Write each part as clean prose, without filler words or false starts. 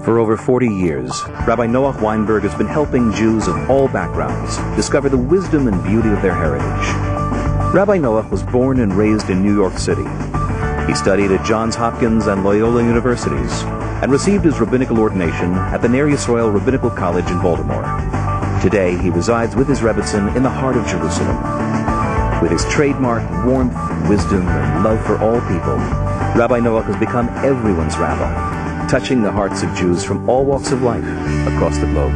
For over 40 years, Rabbi Noach Weinberg has been helping Jews of all backgrounds discover the wisdom and beauty of their heritage. Rabbi Noach was born and raised in New York City. He studied at Johns Hopkins and Loyola universities and received his rabbinical ordination at the Ner Yisrael Rabbinical College in Baltimore. Today, he resides with his Rebbitzin in the heart of Jerusalem. With his trademark warmth, wisdom, and love for all people, Rabbi Noach has become everyone's rabbi, touching the hearts of Jews from all walks of life across the globe.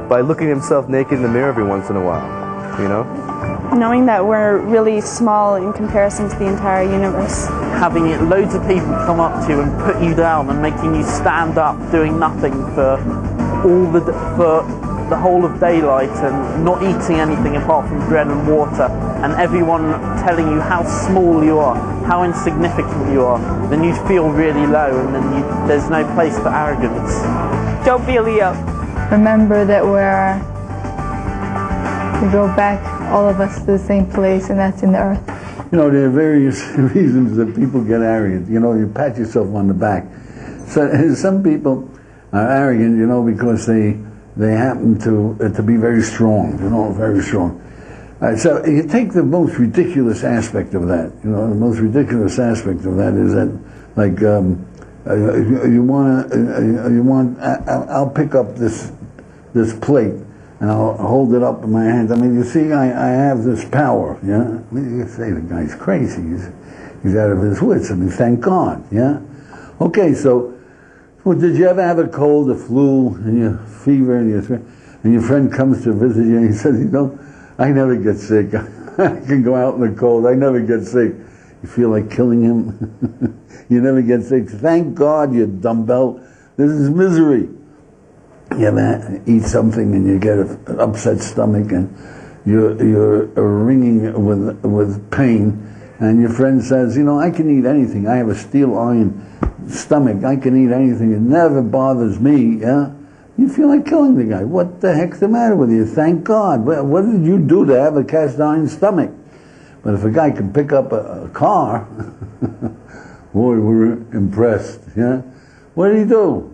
By looking at himself naked in the mirror every once in a while, you know? Knowing that we're really small in comparison to the entire universe. Having loads of people come up to you and put you down and making you stand up doing nothing for the whole of daylight and not eating anything apart from bread and water, and everyone telling you how small you are, how insignificant you are, then you feel really low, and then there's no place for arrogance. Don't be a Leo. Remember that we go back, all of us, to the same place, and that's in the earth. You know, there are various reasons that people get arrogant. You know, you pat yourself on the back. So some people are arrogant, you know, because they happen to be very strong, you know, very strong. So you take the most ridiculous aspect of that. You know, the most ridiculous aspect of that is that, like, I'll pick up this plate and I'll hold it up in my hands. I mean, you see, I have this power, yeah? I mean, you say the guy's crazy, he's out of his wits. I mean, thank God, yeah? Okay, so did you ever have a cold, a flu, and you fever, and your friend comes to visit you and he says, you know, I never get sick. I can go out in the cold, I never get sick. You feel like killing him? You never get sick. Thank God, you dumbbell. This is misery. You ever eat something and you get an upset stomach and you're ringing with pain, and your friend says, you know, I can eat anything. I have a steel iron stomach. I can eat anything. It never bothers me. Yeah, you feel like killing the guy. What the heck's the matter with you? Thank God. What did you do to have a cast iron stomach? But if a guy can pick up a car, boy, we're impressed. Yeah, what did he do?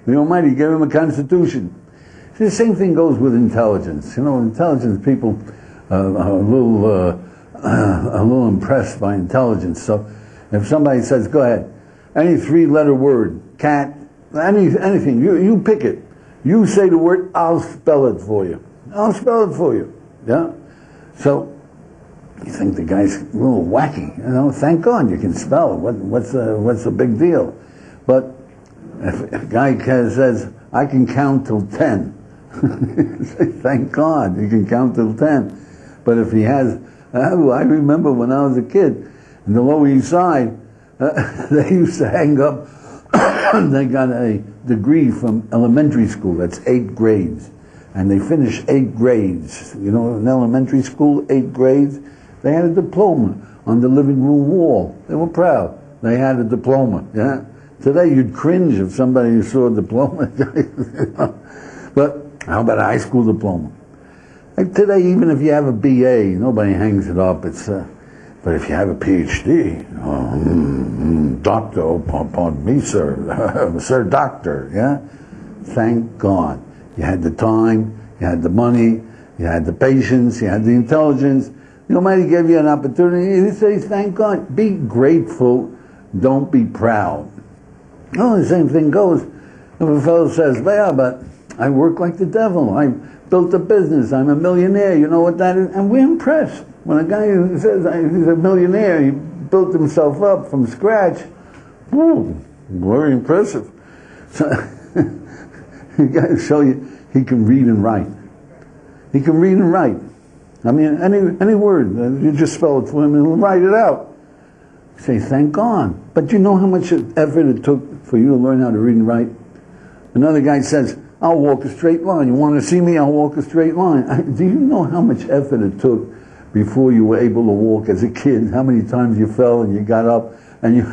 The Almighty gave him a constitution. See, the same thing goes with intelligence. You know, intelligence people are a little impressed by intelligence. So, if somebody says, "Go ahead," any three-letter word, cat, anything, you pick it. You say the word, I'll spell it for you. I'll spell it for you. Yeah. So, you think the guy's a little wacky. You know, thank God you can spell. What's the big deal? But if a guy says, I can count till 10, say, thank God you can count till 10. But if he has, I remember when I was a kid, in the Lower East Side, they used to hang up, they got a degree from elementary school, that's 8 grades. And they finished 8 grades. You know, in elementary school, 8 grades, they had a diploma on the living room wall. They were proud. They had a diploma, yeah? Today you'd cringe if somebody saw a diploma. But how about a high school diploma? Like today, even if you have a BA, nobody hangs it up. But if you have a PhD, doctor, oh, pardon me, sir, sir doctor, yeah? Thank God. You had the time, you had the money, you had the patience, you had the intelligence. The Almighty gave you an opportunity. He says, thank God. Be grateful. Don't be proud. Oh, the same thing goes. If a fellow says, yeah, but I work like the devil. I built a business. I'm a millionaire. You know what that is? And we're impressed. When a guy who says he's a millionaire, he built himself up from scratch, woo, very impressive. So, he got to show you he can read and write. He can read and write. I mean, any word, you just spell it for him and he'll write it out. Say, thank God. But you know how much effort it took for you to learn how to read and write? Another guy says, I'll walk a straight line. You want to see me? I'll walk a straight line. Do you know how much effort it took before you were able to walk as a kid? How many times you fell and you got up and you,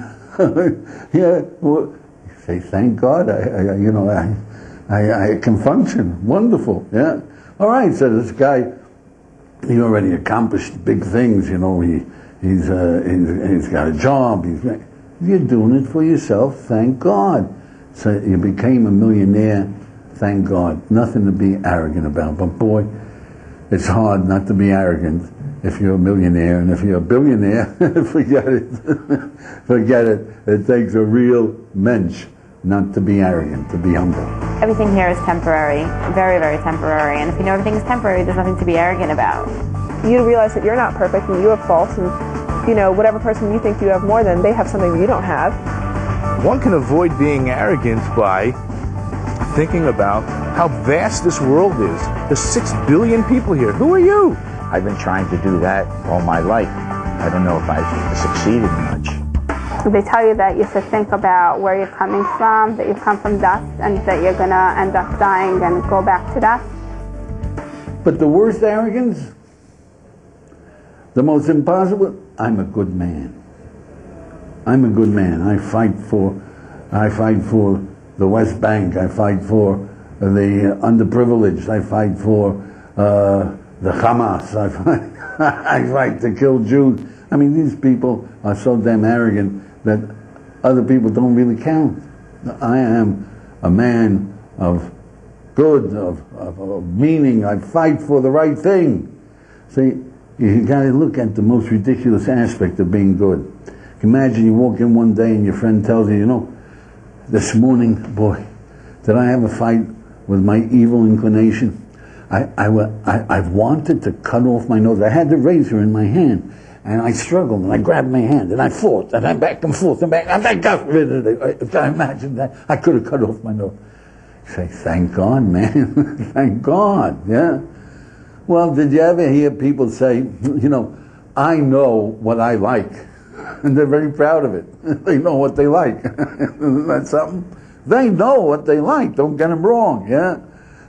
yeah, well, you say, thank God, I can function. Wonderful, yeah. All right, so this guy, he already accomplished big things, you know, he's got a job, you're doing it for yourself, thank God. So you became a millionaire, thank God. Nothing to be arrogant about, but boy, it's hard not to be arrogant if you're a millionaire, and if you're a billionaire, forget it. Forget it. It takes a real mensch not to be arrogant, to be humble. Everything here is temporary, very, very temporary, and if you know everything is temporary, there's nothing to be arrogant about. You realize that you're not perfect and you have faults, and you know, whatever person you think you have more than, they have something you don't have. One can avoid being arrogant by thinking about how vast this world is. There's 6 billion people here. Who are you? I've been trying to do that all my life. I don't know if I've succeeded much. They tell you that you should think about where you're coming from, that you come from dust, and that you're going to end up dying and go back to dust. But the worst arrogance, the most impossible, I'm a good man. I'm a good man. I fight for the West Bank. I fight for the underprivileged. I fight for the Hamas. I fight to kill Jews. I mean, these people are so damn arrogant that other people don't really count. I am a man of good, of meaning. I fight for the right thing. See, you got to look at the most ridiculous aspect of being good. Imagine you walk in one day and your friend tells you, you know, this morning, boy, did I have a fight with my evil inclination? I've wanted to cut off my nose. I had the razor in my hand, and I struggled, and I grabbed my hand, and I fought, and I back and forth, and back, and I got rid of it. If I imagine that, I could have cut off my nose. You say, thank God, man. Thank God, yeah? Well, did you ever hear people say, you know, I know what I like, and they're very proud of it. They know what they like. Isn't that something? They know what they like, don't get them wrong, yeah?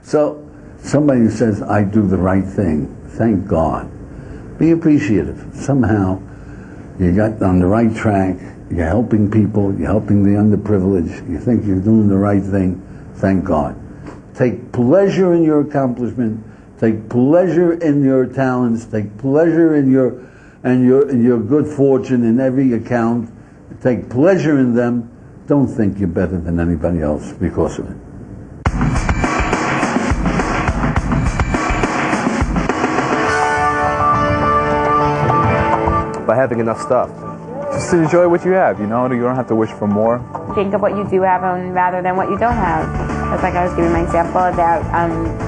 So, somebody who says, I do the right thing, thank God. Be appreciative. Somehow, you got on the right track, you're helping people, you're helping the underprivileged, you think you're doing the right thing, thank God. Take pleasure in your accomplishment, take pleasure in your talents, take pleasure in your good fortune in every account, take pleasure in them. Don't think you're better than anybody else because of it. By having enough stuff. Just to enjoy what you have, you know, you don't have to wish for more. Think of what you do have rather than what you don't have. That's like I was giving my example about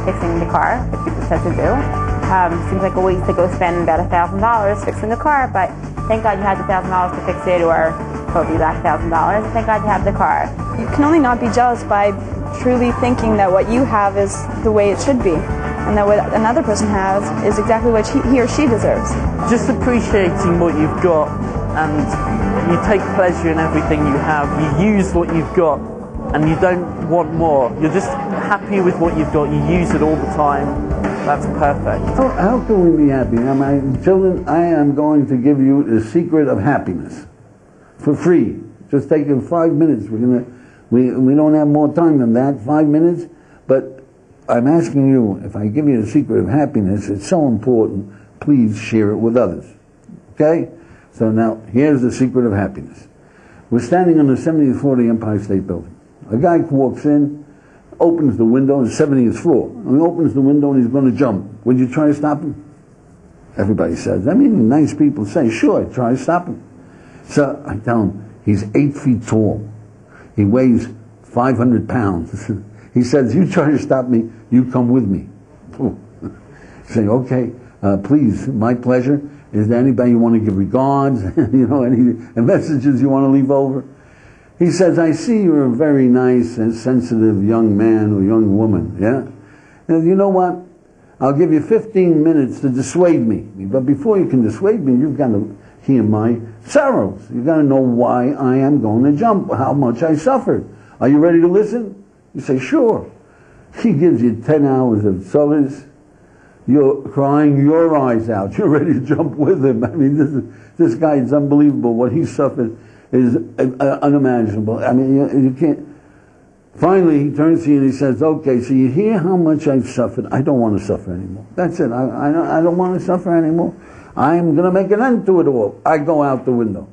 fixing the car, which people said to do. Seems like a waste to go spend about $1,000 fixing the car, but thank God you had the $1,000 to fix it, or probably last $1,000. Thank God you have the car. You can only not be jealous by truly thinking that what you have is the way it should be, and that what another person has is exactly what he or she deserves. Just appreciating what you've got, and you take pleasure in everything you have. You use what you've got, and you don't want more. You're just happy with what you've got. You use it all the time. That's perfect. How can we be happy? Now, my children, I am going to give you the secret of happiness for free. Just take 5 minutes. We don't have more time than that, 5 minutes, but I'm asking you, if I give you the secret of happiness, it's so important, please share it with others. Okay? So now, here's the secret of happiness. We're standing on the 70th floor of the Empire State Building. A guy walks in, opens the window on the 70th floor. And he opens the window and he's going to jump. Would you try to stop him? Everybody says. I mean, nice people say, sure, try to stop him. So I tell him, he's 8 feet tall. He weighs 500 pounds. He says, you try to stop me, you come with me. Say, okay, please, my pleasure. Is there anybody you want to give regards? You know, any messages you want to leave over? He says, I see you're a very nice and sensitive young man or young woman, yeah? And you know what? I'll give you 15 minutes to dissuade me. But before you can dissuade me, you've got to hear my sorrows. You've got to know why I am going to jump, how much I suffered. Are you ready to listen? You say, sure. He gives you 10 hours of sorrows. You're crying your eyes out. You're ready to jump with him. I mean, this guy is unbelievable. What he suffered is unimaginable. I mean, you can't. Finally, he turns to you and he says, okay, so you hear how much I've suffered. I don't want to suffer anymore. That's it. I don't want to suffer anymore. I'm going to make an end to it all. I go out the window.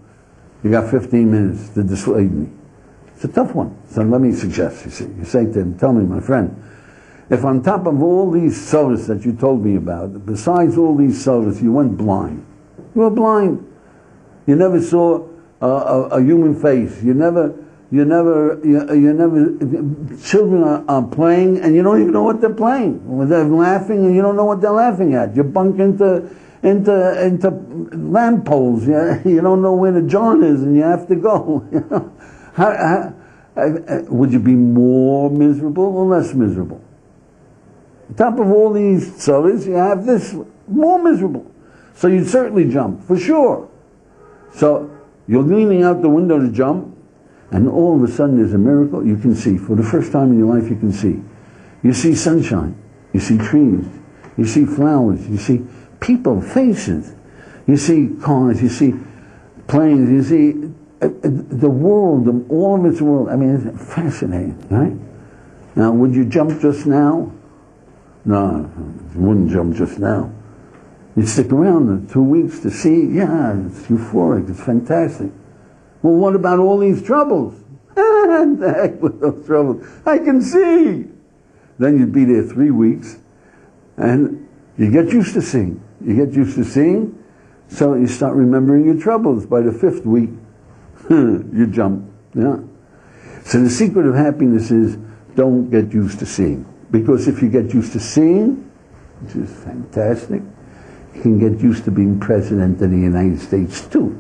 You got 15 minutes to dissuade me. It's a tough one. So let me suggest, you see. You say to him, tell me, my friend, if on top of all these service that you told me about, besides all these service, you went blind. You were blind. You never saw a human face. You never, children are playing and you don't even know what they're playing. They're laughing and you don't know what they're laughing at. You bunk into lamp poles. You don't know where the John is and you have to go. You know? Would you be more miserable or less miserable? On top of all these tzaras, you have this, more miserable. So you'd certainly jump, for sure. So you're leaning out the window to jump, and all of a sudden there's a miracle. You can see, for the first time in your life you can see. You see sunshine, you see trees, you see flowers, you see people, faces, you see cars, you see planes, you see the world, all of its world. I mean, it's fascinating, right? Now, would you jump just now? No, you wouldn't jump just now. You'd stick around 2 weeks to see, yeah, it's euphoric, it's fantastic. Well, what about all these troubles? The heck with those troubles. I can see. Then you'd be there 3 weeks, and you get used to seeing. You get used to seeing, so you start remembering your troubles. By the 5th week, you jump. Yeah. So the secret of happiness is don't get used to seeing. Because if you get used to seeing, which is fantastic, you can get used to being president of the United States too.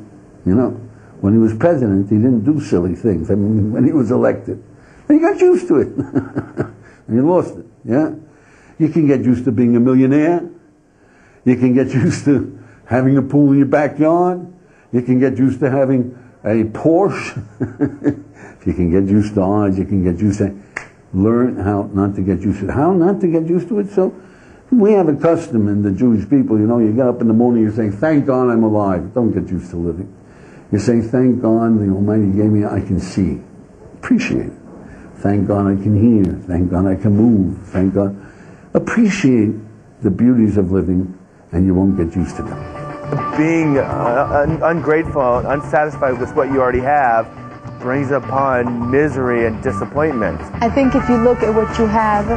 You know, when he was president, he didn't do silly things. I mean, when he was elected, and he got used to it, and he lost it. Yeah, you can get used to being a millionaire. You can get used to having a pool in your backyard. You can get used to having a Porsche. If you can get used to ours, you can get used to. Learn how not to get used to it. How not to get used to it? So we have a custom in the Jewish people, you know, you get up in the morning, you say, thank God I'm alive. Don't get used to living. You say, thank God the Almighty gave me, I can see. Appreciate it. Thank God I can hear. Thank God I can move. Thank God. Appreciate the beauties of living and you won't get used to them. Being ungrateful, unsatisfied with what you already have, brings upon misery and disappointment. I think if you look at what you have,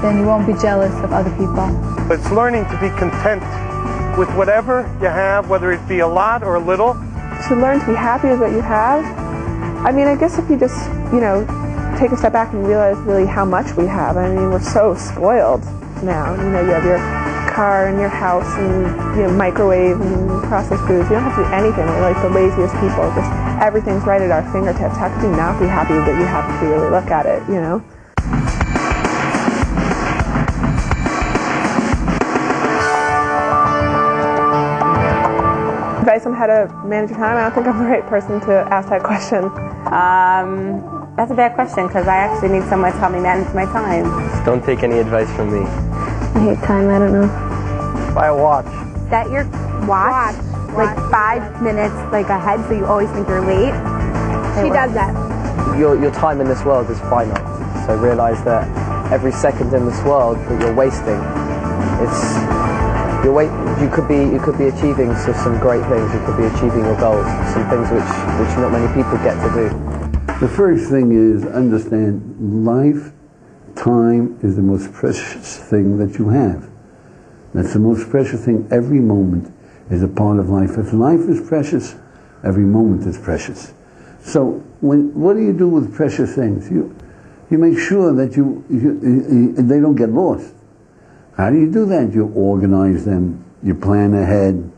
then you won't be jealous of other people. It's learning to be content with whatever you have, whether it be a lot or a little. To learn to be happy with what you have, I mean, I guess if you just, you know, take a step back and realize really how much we have. I mean, we're so spoiled now. You know, you have your car and your house and, you know, microwave and processed foods. You don't have to do anything. We're like the laziest people. Just everything's right at our fingertips. How could you not be happy that you have if you really look at it, you know? Advice on how to manage your time? I don't think I'm the right person to ask that question. That's a bad question because I actually need someone to help me manage my time. Don't take any advice from me. I hate time, I don't know. Buy a watch. Set your watch like 5 minutes like ahead so you always think you're late. She does that. Your time in this world is finite. So realize that every second in this world that you're wasting, you could be achieving some great things. You could be achieving your goals, some things which not many people get to do. The first thing is understand life, time is the most precious thing that you have. That's the most precious thing. Every moment is a part of life. If life is precious, every moment is precious. So what do you do with precious things? You make sure that they don't get lost. How do you do that? You organize them, you plan ahead,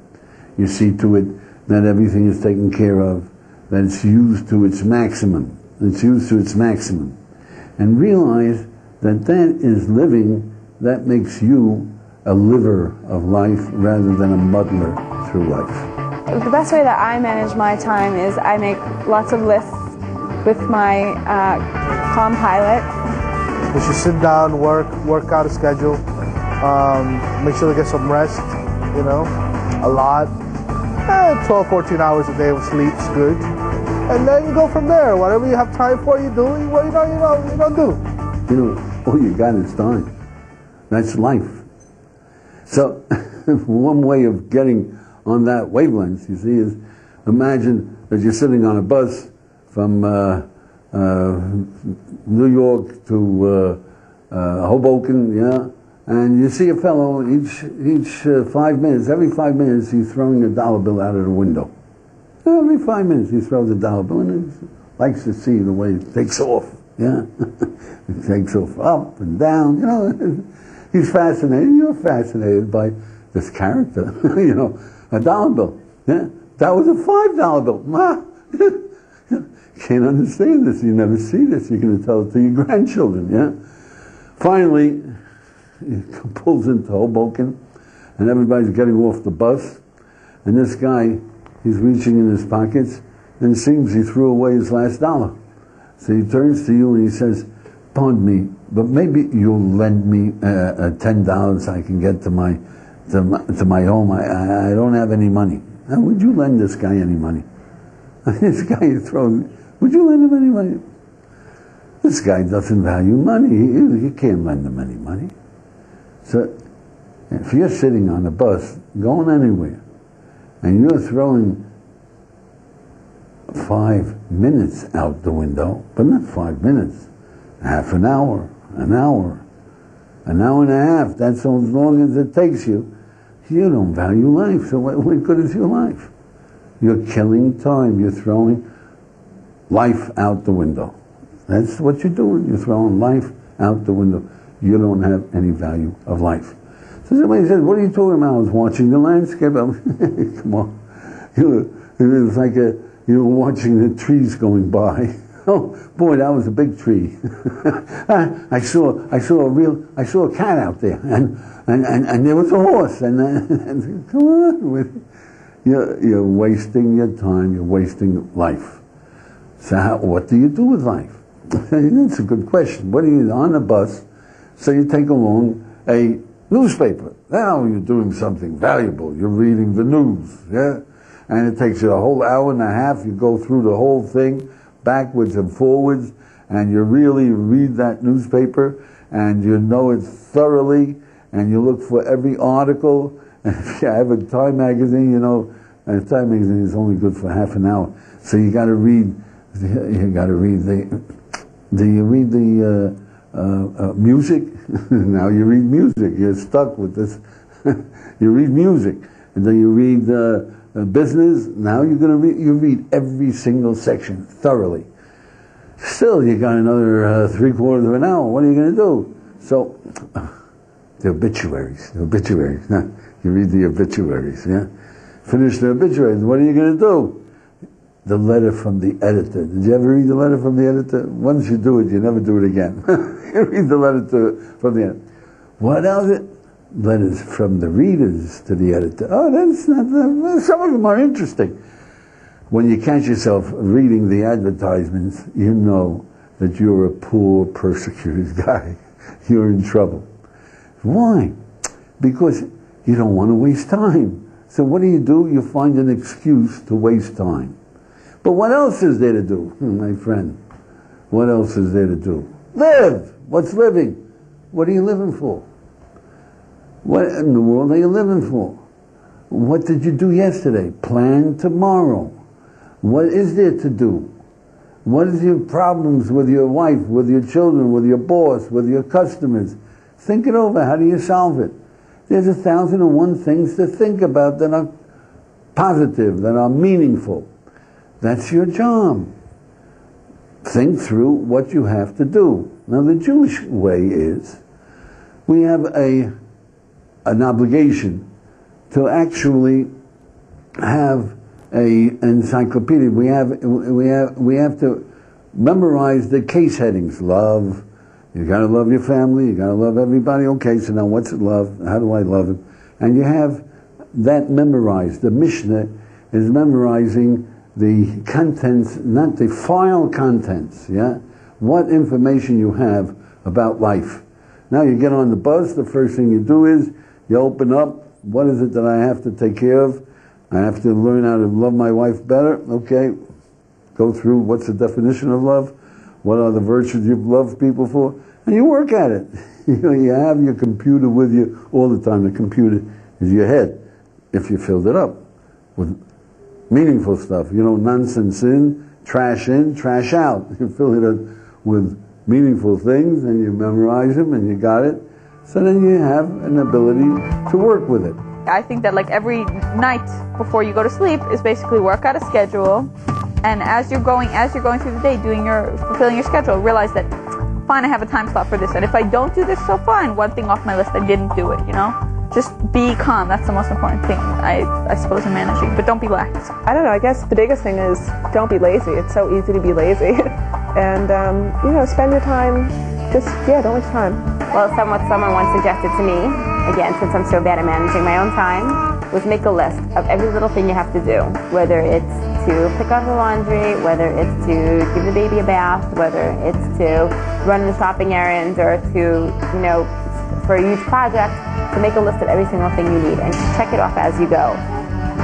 you see to it that everything is taken care of, that it's used to its maximum. It's used to its maximum. And realize that that is living, that makes you a liver of life rather than a muddler through life. The best way that I manage my time is I make lots of lists with my Calm Pilot. You should sit down, work out a schedule, make sure to get some rest, you know, a lot. 12, 14 hours a day of sleep's good. and then you go from there. Whatever you have time for, you do. What you don't do. You know, all you got is time. That's life. So, one way of getting on that wavelength, you see, is imagine that you're sitting on a bus from New York to Hoboken, yeah, and you see a fellow each 5 minutes, every 5 minutes he's throwing a dollar bill out of the window. Every 5 minutes he throws a dollar bill, and he likes to see the way it takes off, yeah. It takes off up and down, you know. He's fascinated. You're fascinated by this character, you know. A dollar bill, yeah. That was a $5 bill. Can't understand this. You never see this. You're going to tell it to your grandchildren, yeah. Finally, he pulls into Hoboken, and everybody's getting off the bus, and this guy, he's reaching in his pockets, and it seems he threw away his last dollar. So he turns to you and he says, "Pardon me, but maybe you'll lend me $10 I can get to my home. I don't have any money." Now, would you lend this guy any money? This guy you throw, would you lend him any money? This guy doesn't value money. You can't lend him any money. So if you're sitting on a bus going anywhere and you're throwing 5 minutes out the window, but not 5 minutes, half an hour, an hour and a half, that's as long as it takes you, you don't value life. So what good is your life? You're killing time. You're throwing life out the window. That's what you're doing. You're throwing life out the window. You don't have any value of life. So somebody says, "What are you talking about?" "I was watching the landscape." Come on. It's like you're watching the trees going by. Oh boy, that was a big tree. I saw a cat out there, and there was a horse. And come on with it. You're wasting your time. You're wasting life. So what do you do with life? That's a good question. What are you on a bus? So you take along a newspaper. Now you're doing something valuable. You're reading the news, yeah? And it takes you a whole hour and a half. You go through the whole thing, backwards and forwards, and you really read that newspaper, and you know it thoroughly, and you look for every article. And if you have a Time magazine, you know, and Time magazine is only good for half an hour. So you got to read. You got to read the. Do you read the music? Now you read music. You're stuck with this. You read music, and then you read business. Now you're going to read. You read every single section thoroughly. Still, you got another 3/4 of an hour. What are you going to do? So, the obituaries. The obituaries. Now, you read the obituaries. Yeah. Finish the obituaries. What are you going to do? The letter from the editor. Did you ever read the letter from the editor? Once you do it, you never do it again. You read the letter from the editor. What else? Letters from the readers to the editor. Oh, that's not. Some of them are interesting. When you catch yourself reading the advertisements, you know that you're a poor, persecuted guy. You're in trouble. Why? Because you don't want to waste time. So what do? You find an excuse to waste time. But what else is there to do, my friend? What else is there to do? Live! What's living? What are you living for? What in the world are you living for? What did you do yesterday? Plan tomorrow. What is there to do? What is your problems with your wife, with your children, with your boss, with your customers? Think it over. How do you solve it? There's 1,001 things to think about that are positive, that are meaningful. That's your job. Think through what you have to do. Now the Jewish way is, we have an obligation to actually have an encyclopedia. We have to memorize the case headings. Love. You got to love your family. You got to love everybody. Okay, so now what's it love? How do I love it? And you have that memorized. The Mishnah is memorizing the contents, not the file contents, yeah? What information you have about life. Now you get on the bus, the first thing you do is you open up, what is it that I have to take care of? I have to learn how to love my wife better. Okay, go through what's the definition of love, what are the virtues you've loved people for, and you work at it. You have your computer with you all the time. The computer is your head, if you filled it up with meaningful stuff. Nonsense in, trash out. You fill it up with meaningful things, and you memorize them, and you got it. So then you have an ability to work with it. I think that every night before you go to sleep is basically work out a schedule, and as you're going through the day, fulfilling your schedule, realize that fine, I have a time slot for this, and if I don't do this, so fine. One thing off my list, I didn't do it. Just be calm. That's the most important thing, I suppose, in managing. But don't be lax. I don't know. I guess the biggest thing is don't be lazy. It's so easy to be lazy, and spend your time. Don't waste time. Well, someone once suggested to me, again, since I'm so bad at managing my own time, was make a list of every little thing you have to do, whether it's to pick up the laundry, whether it's to give the baby a bath, whether it's to run the shopping errand, or to, for a huge project, to make a list of every single thing you need and check it off as you go.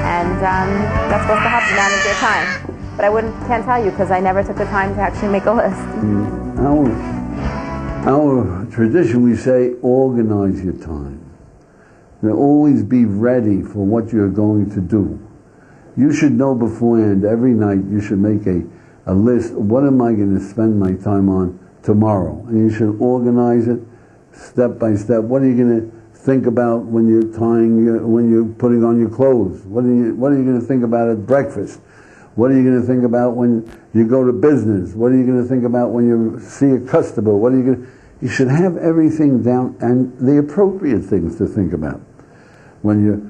And that's supposed to help you manage your time. But I can't tell you because I never took the time to actually make a list. Our tradition, we say, organize your time. Always be ready for what you're going to do. You should know beforehand, every night you should make a list, what am I going to spend my time on tomorrow? And you should organize it step by step. What are you going to think about when you're when you're putting on your clothes? What are you going to think about at breakfast? What are you going to think about when you go to business? What are you going to think about when you see a customer? You should have everything down, and the appropriate things to think about. When you're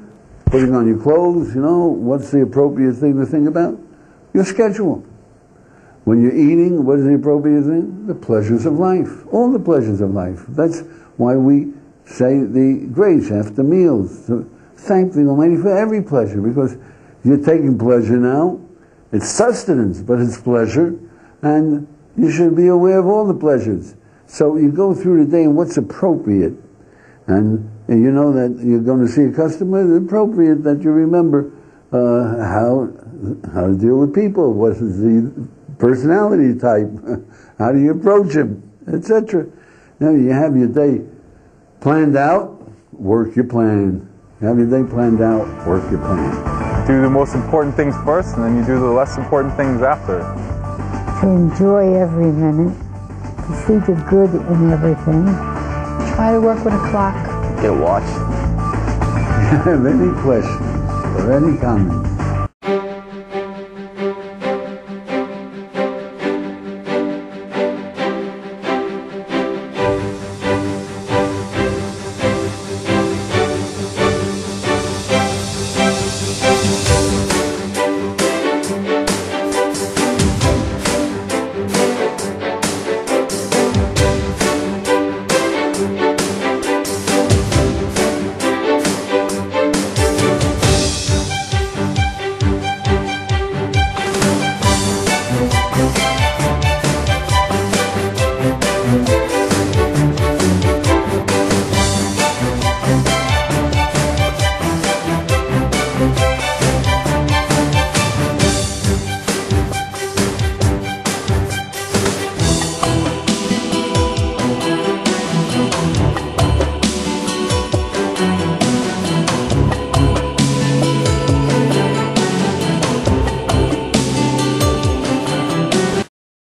putting on your clothes, what's the appropriate thing to think about? Your schedule. When you're eating, what is the appropriate thing? The pleasures of life. All the pleasures of life. That's why we say the grace after meals. To thank the Almighty for every pleasure, because you're taking pleasure now. It's sustenance, but it's pleasure, and you should be aware of all the pleasures. So you go through the day and what's appropriate, and you know that you're going to see a customer. It's appropriate that you remember how to deal with people. What is the personality type? How do you approach him, etc. You have your day planned out. Work your plan. You have your day planned out. Work your plan. Do the most important things first, and then you do the less important things after. To enjoy every minute, to see the good in everything. Try to work with a clock. Get a watch. Have any questions or any comments?